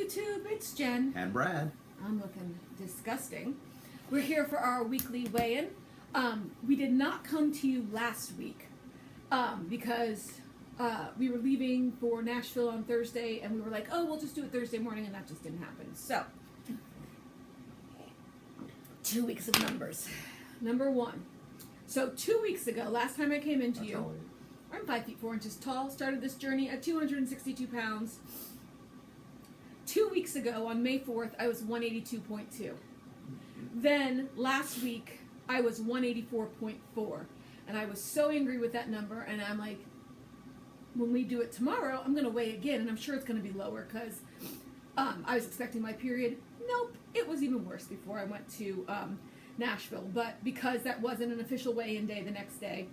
YouTube, it's Jen. And Brad. I'm looking disgusting. We're here for our weekly weigh-in. We did not come to you last week because we were leaving for Nashville on Thursday, and we were like, oh, we'll just do it Thursday morning, and that just didn't happen. So, 2 weeks of numbers. Number one. So 2 weeks ago, last time I came into you, I'm 5 feet 4 inches tall, started this journey at 262 pounds. 2 weeks ago, on May 4th, I was 182.2. Then, last week, I was 184.4. And I was so angry with that number, and I'm like, when we do it tomorrow, I'm going to weigh again, and I'm sure it's going to be lower, because I was expecting my period. Nope, it was even worse before I went to Nashville. But because that wasn't an official weigh-in day the next day,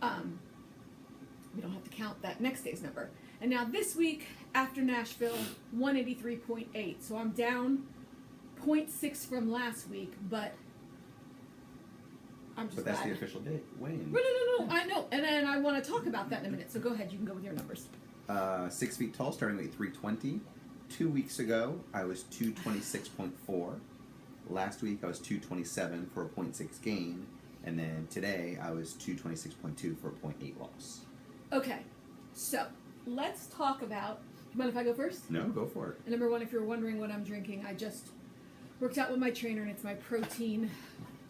we don't have to count that next day's number. And now this week, after Nashville, 183.8. So I'm down 0.6 from last week, but I'm just But that's glad. the official date. Wayne. No, I know. And I want to talk about that in a minute. So go ahead. You can go with your numbers. 6 feet tall, starting weight 320. 2 weeks ago, I was 226.4. Last week, I was 227 for a 0.6 gain. And then today, I was 226.2 for a 0.8 loss. Okay. So let's talk about. You mind if I go first? No, go for it. And number one, if you're wondering what I'm drinking, I just worked out with my trainer, and it's my protein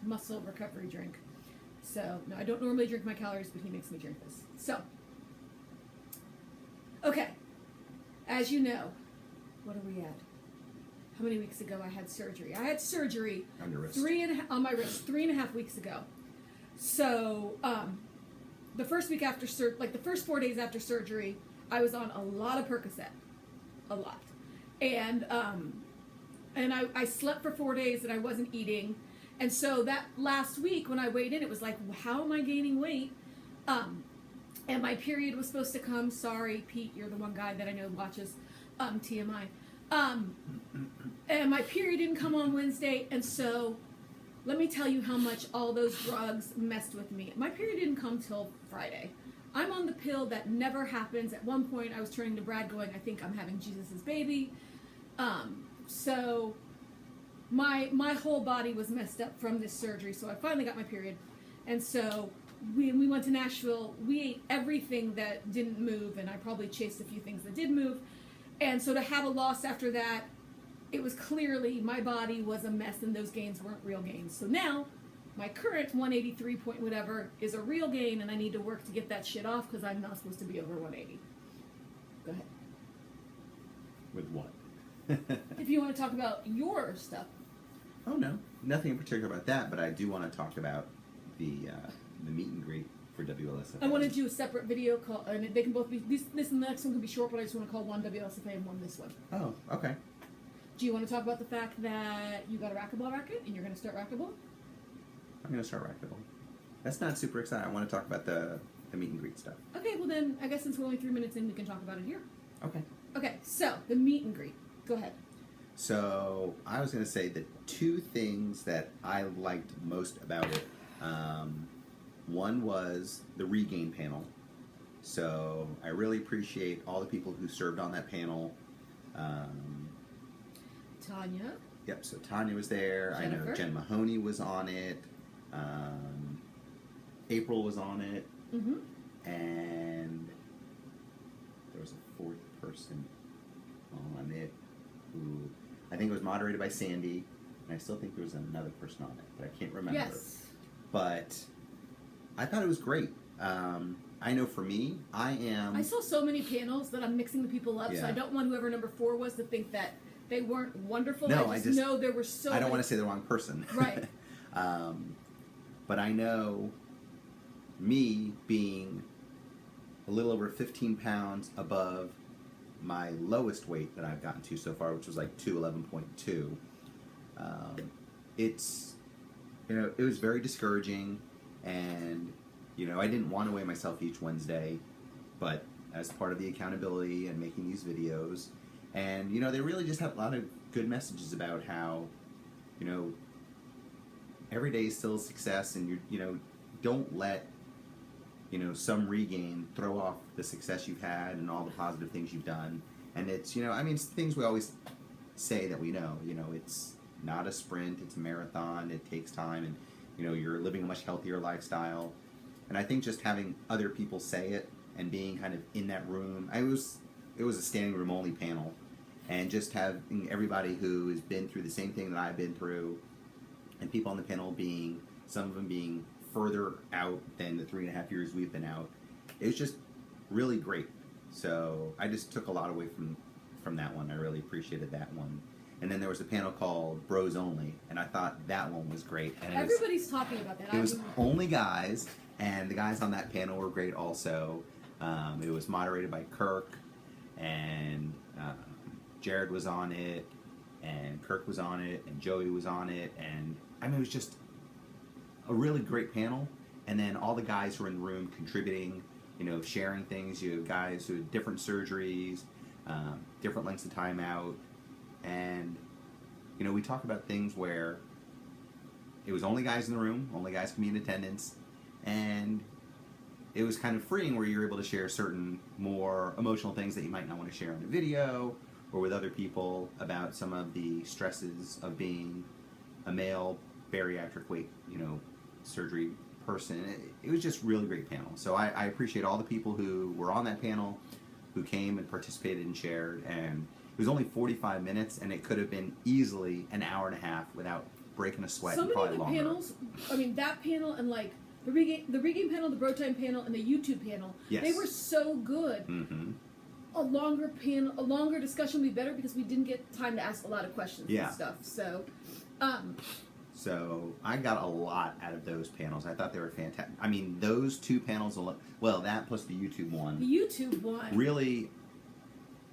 muscle recovery drink. So, no, I don't normally drink my calories, but he makes me drink this. So, okay. As you know, what are we at? How many weeks ago I had surgery? I had surgery On your wrist. on my wrist 3.5 weeks ago. So, the first week after the first 4 days after surgery, I was on a lot of Percocet, a lot, and I slept for 4 days and I wasn't eating, and so that last week when I weighed in, it was like, how am I gaining weight? And my period was supposed to come. Sorry, Pete, you're the one guy that I know watches TMI. And my period didn't come on Wednesday, and so let me tell you how much all those drugs messed with me. My period didn't come till Friday. I'm on the pill that never happens. At one point, I was turning to Brad going, I think I'm having Jesus' baby. So my whole body was messed up from this surgery, so I finally got my period. And so when we went to Nashville, we ate everything that didn't move, and I probably chased a few things that did move. And so to have a loss after that, it was clearly my body was a mess, and those gains weren't real gains. So now, my current 183 point whatever is a real gain, and I need to work to get that shit off because I'm not supposed to be over 180. Go ahead. With what? If you want to talk about your stuff. Oh, no. Nothing in particular about that, but I do want to talk about the meet and greet for WLSFA. I want to do a separate video call, and they can both be, this and the next one can be short, but I just want to call one WLSFA and one this one. Oh, okay. Do you want to talk about the fact that you got a racquetball racket and you're going to start racquetball? I'm going to start racquetball. That's not super exciting. I want to talk about the meet and greet stuff. Okay, well then, I guess since we're only 3 minutes in, we can talk about it here. Okay. Okay, so, the meet and greet. Go ahead. So, I was going to say the two things that I liked most about it. One was the regain panel. So, I really appreciate all the people who served on that panel. Tanya. Yep, so Tanya was there. Jennifer. I know Jen Mahoney was on it. April was on it. Mm-hmm. And there was a fourth person on it who I think it was moderated by Sandy. And I still think there was another person on it, but I can't remember. Yes. But I thought it was great. I know for me, I saw so many panels that I'm mixing the people up, so Yeah. I don't want whoever number 4 was to think that they weren't wonderful. No, I just know there were so I don't many. want to say the wrong person. Right. But I know me being a little over 15 pounds above my lowest weight that I've gotten to so far, which was like 211.2. It's, it was very discouraging, and, I didn't want to weigh myself each Wednesday, but as part of the accountability and making these videos, and, they really just have a lot of good messages about how, every day is still a success, and don't let, some regain throw off the success you've had and all the positive things you've done. And it's, it's things we always say that we know. You know, it's not a sprint, it's a marathon, it takes time, and, you know, you're living a much healthier lifestyle. And I think just having other people say it and being kind of in that room, it was a standing room only panel, and just having everybody who has been through the same thing that I've been through, and people on the panel being, some of them being further out than the 3.5 years we've been out, it was just really great. So I just took a lot away from that one. I really appreciated that one. And then there was a panel called Bros Only, and I thought that one was great. And everybody's talking about that. It was only guys, and the guys on that panel were great also. It was moderated by Kirk, and Jared was on it, and Kirk was on it, and Joey was on it, and I mean, it was just a really great panel. And then all the guys were in the room contributing, you know, sharing things. You have guys who had different surgeries, different lengths of time out, and, you know, we talk about things where it was only guys in the room, only guys can be in attendance, and it was kind of freeing where you're able to share certain more emotional things that you might not want to share on the video or with other people about some of the stresses of being a male bariatric weight, you know, surgery person. It was just really great panel. So I appreciate all the people who were on that panel, who came and participated and shared, and it was only 45 minutes, and it could have been easily an hour and a half without breaking a sweat. So and many probably of the longer. panels, I mean, that panel and like the regame panel, the Bro Time panel, and the YouTube panel, Yes. they were so good. Mm-hmm. A longer panel, a longer discussion would be better because we didn't get time to ask a lot of questions Yeah. and stuff. So I got a lot out of those panels. I thought they were fantastic. I mean, those two panels, well, that plus the YouTube one. The YouTube one. Really,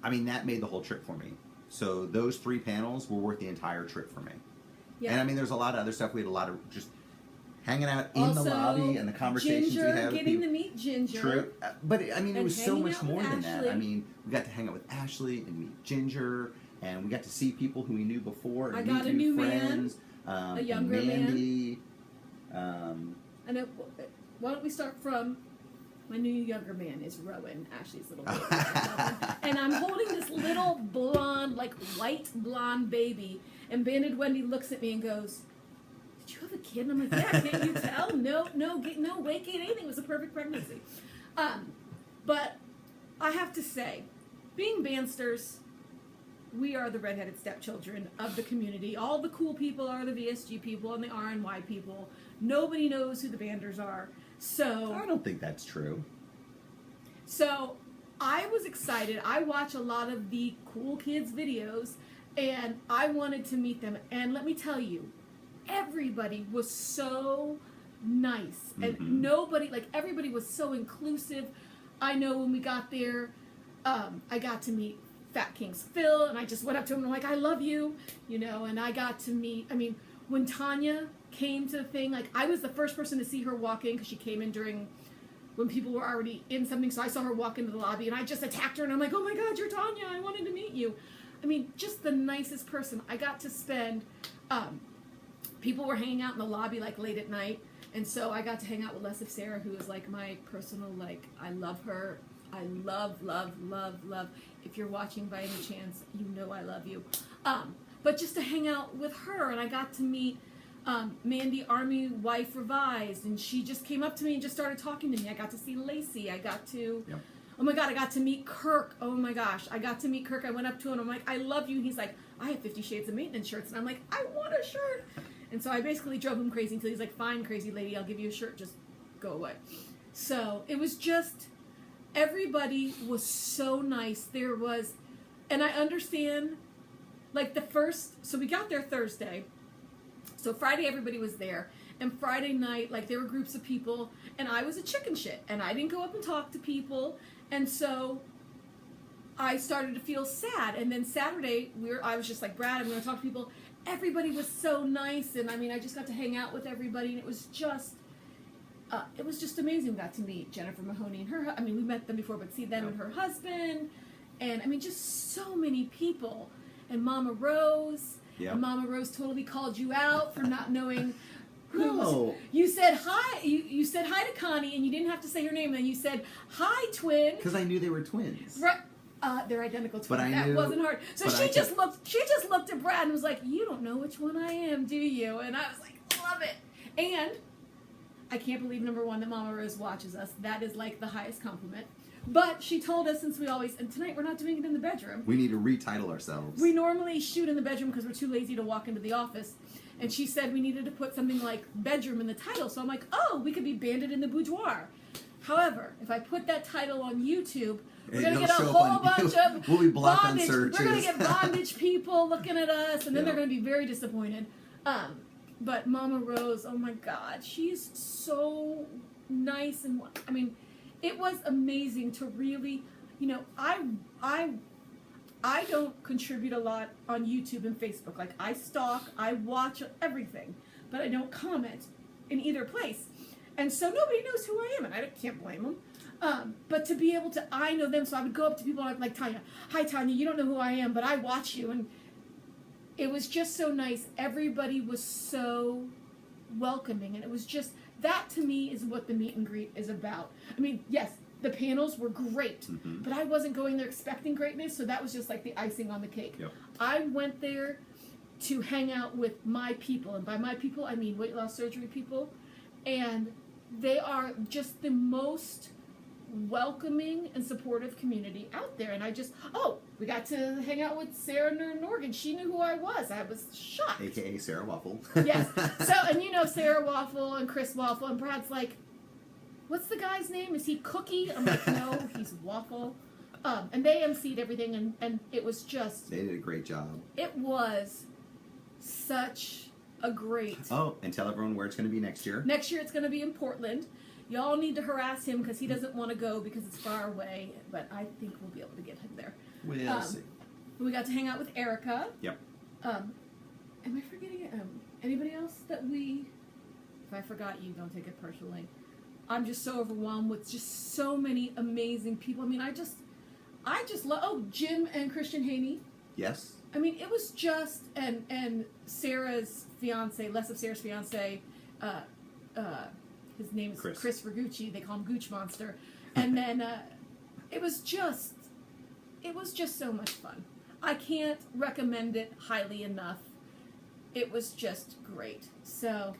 I mean, that made the whole trip for me. So those 3 panels were worth the entire trip for me. Yeah. And I mean, there's a lot of other stuff. We had a lot of just hanging out in also, the lobby and the conversations Ginger, we had with getting people. to meet Ginger. True. But I mean, it And was so hanging much out with more than that. Ashley. I mean, we got to hang out with Ashley and meet Ginger, and we got to see people who we knew before and I meet got a new friends. a younger and man. Mandy. And why don't we start from my new younger man is Rowan, Ashley's little baby. And I'm holding this little blonde, like white blonde baby, and Banded Wendy looks at me and goes, "Did you have a kid?" And I'm like, "Yeah, can't you tell? No, weight gain, anything. It was a perfect pregnancy." But I have to say, being Bandsters, we are the redheaded stepchildren of the community. All the cool people are the VSG people and the RNY people. Nobody knows who the Banders are. So I don't think that's true. So I was excited. I watch a lot of the cool kids videos, and I wanted to meet them. And let me tell you, everybody was so nice. And nobody, like everybody was so inclusive. I know when we got there, I got to meet Fat King's Phil, and I just went up to him and I'm like, "I love you," you know, and I got to meet, I mean, when Tanya came to the thing, like I was the first person to see her walk in because she came in during when people were already in something, so I saw her walk into the lobby and I just attacked her and I'm like, "Oh my God, you're Tanya, I wanted to meet you." I mean, just the nicest person. I got to spend, people were hanging out in the lobby like late at night, and so I got to hang out with Sarah, who is like my personal, like, I love her. I love. If you're watching by any chance, you know I love you. But just to hang out with her, and I got to meet Mandy, Army Wife Revised, and she just came up to me and just started talking to me. I got to see Lacey. I got to, oh my God, I got to meet Kirk. Oh my gosh, I got to meet Kirk. I went up to him and I'm like, "I love you." And he's like, "I have 50 Shades of Maintenance shirts." And I'm like, "I want a shirt." And so I basically drove him crazy until he's like, "Fine, crazy lady, I'll give you a shirt. Just go away." So it was just, everybody was so nice. There was, and I understand, like so we got there Thursday. So Friday everybody was there. And Friday night, like there were groups of people, and I was a chicken shit. And I didn't go up and talk to people. And so I started to feel sad. And then Saturday, I was just like, "Brad, I'm going to talk to people." Everybody was so nice. And I mean, I just got to hang out with everybody. And it was just amazing. We got to meet Jennifer Mahoney and her, I mean, we met them before, but see them and her husband. And I mean, just so many people. And Mama Rose. Yep. And Mama Rose totally called you out for not knowing who No. was. You said hi. You said hi to Connie, and you didn't have to say her name. And you said, "Hi, twin." Because I knew they were twins. Right. They're identical twins. But I that knew- wasn't hard. So but she I just looked at Brad and was like, "You don't know which one I am, do you?" And I was like, "Love it." And I can't believe, number one, that Mama Rose watches us. That is like the highest compliment. But she told us, since we always, and tonight we're not doing it in the bedroom. We need to retitle ourselves. We normally shoot in the bedroom because we're too lazy to walk into the office. And she said we needed to put something like bedroom in the title. So I'm like, oh, we could be Bandit in the Boudoir. However, if I put that title on YouTube, we're going to get a whole bunch of we'll be blocked on bondage. searches. We're going to get bondage people looking at us, and then Yeah. they're going to be very disappointed. But Mama Rose, oh my God, she's so nice. And I mean, it was amazing to really, you know, I don't contribute a lot on YouTube and Facebook. Like, I stalk, I watch everything, but I don't comment in either place. And so nobody knows who I am, and I can't blame them. But to be able to, I know them, so I would go up to people and I'd be like, Tanya, hi Tanya, you don't know who I am, but I watch you. And it was just so nice. Everybody was so welcoming, and it was just, that to me is what the meet and greet is about. I mean, yes, the panels were great, but I wasn't going there expecting greatness, so that was just like the icing on the cake. Yep. I went there to hang out with my people, and by my people, I mean weight loss surgery people, and they are just the most welcoming and supportive community out there. And I just, we got to hang out with Sarah Norgan. She knew who I was. I was shocked. AKA Sarah Waffle. Yes. So, and you know Sarah Waffle and Chris Waffle, and Brad's like, what's the guy's name? Is he Cookie? I'm like, no, he's Waffle. And they emceed everything, and it was just... They did a great job. It was such a great... Oh, and tell everyone where it's going to be next year. Next year it's going to be in Portland. Y'all need to harass him because he doesn't want to go because it's far away, but I think we'll be able to get him there. We'll see. We got to hang out with Erica. Yep. Am I forgetting anybody else that we... If I forgot you, don't take it personally. I'm just so overwhelmed with just so many amazing people. I mean, I just love... Oh, Jim and Christian Haney. Yes. I mean, it was just... And Sarah's fiance, less of Sarah's fiance, his name is Chris Vergucci. They call him Gooch Monster. And then it was just so much fun. I can't recommend it highly enough. It was just great. So,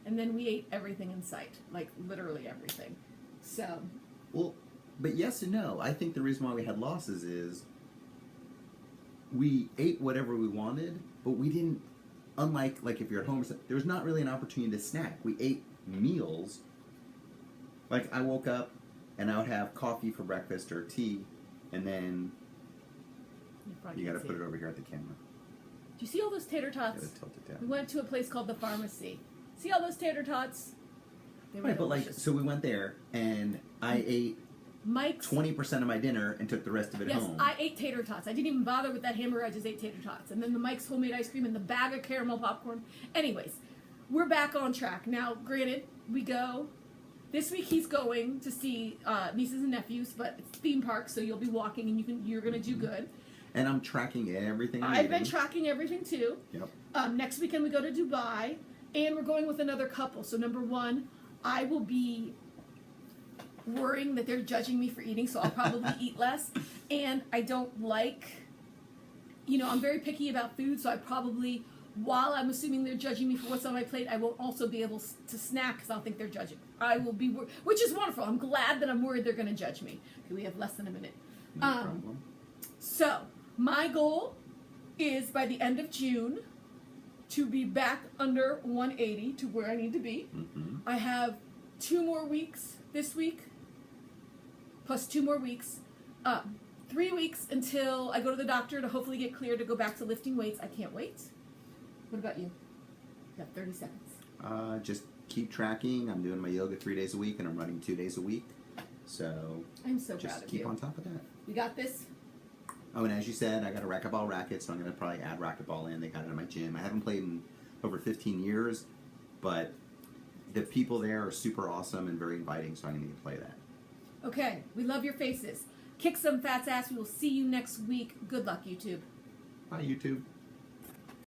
and then we ate everything in sight, like literally everything. So. Well, but yes and no. I think the reason why we had losses is we ate whatever we wanted, but we didn't, unlike like if you're at home or something, there was not really an opportunity to snack. We ate meals. Like I woke up and I would have coffee for breakfast or tea, and then you got to put it over here at the camera. Do you see all those tater tots? Gotta tilt it down. We went to a place called the Pharmacy. See all those tater tots? They were Right, but like, delicious. so we went there and I ate Mike's 20% of my dinner and took the rest of it home. Yes, I ate tater tots. I didn't even bother with that hamburger. I just ate tater tots. And then the Mike's homemade ice cream and the bag of caramel popcorn. Anyways, we're back on track. Now, granted, we go. This week he's going to see nieces and nephews, but it's theme park, so you'll be walking and you're going to do good. And I'm tracking everything. I've been tracking everything too. Yep. Next weekend we go to Dubai, and we're going with another couple. So number one, I will be worrying that they're judging me for eating, so I'll probably eat less. And I don't like, I'm very picky about food, so I probably, while I'm assuming they're judging me for what's on my plate, I won't also be able to snack because I don't think they're judging. I will be, which is wonderful. I'm glad that I'm worried they're going to judge me. Okay, we have less than a minute. No problem. So, my goal is by the end of June to be back under 180 to where I need to be. Mm-hmm. I have 2 more weeks this week, plus 2 more weeks. 3 weeks until I go to the doctor to hopefully get cleared to go back to lifting weights. I can't wait. What about you? You got 30 seconds. Just keep tracking. I'm doing my yoga 3 days a week, and I'm running 2 days a week. So I'm so proud just of keep you. on top of that. We got this. Oh, and as you said, I got a racquetball racket, so I'm going to probably add racquetball in. They got it in my gym. I haven't played in over 15 years, but the people there are super awesome and very inviting, so I'm going to play that. Okay, we love your faces. Kick some fat's ass. We will see you next week. Good luck, YouTube. Bye, YouTube.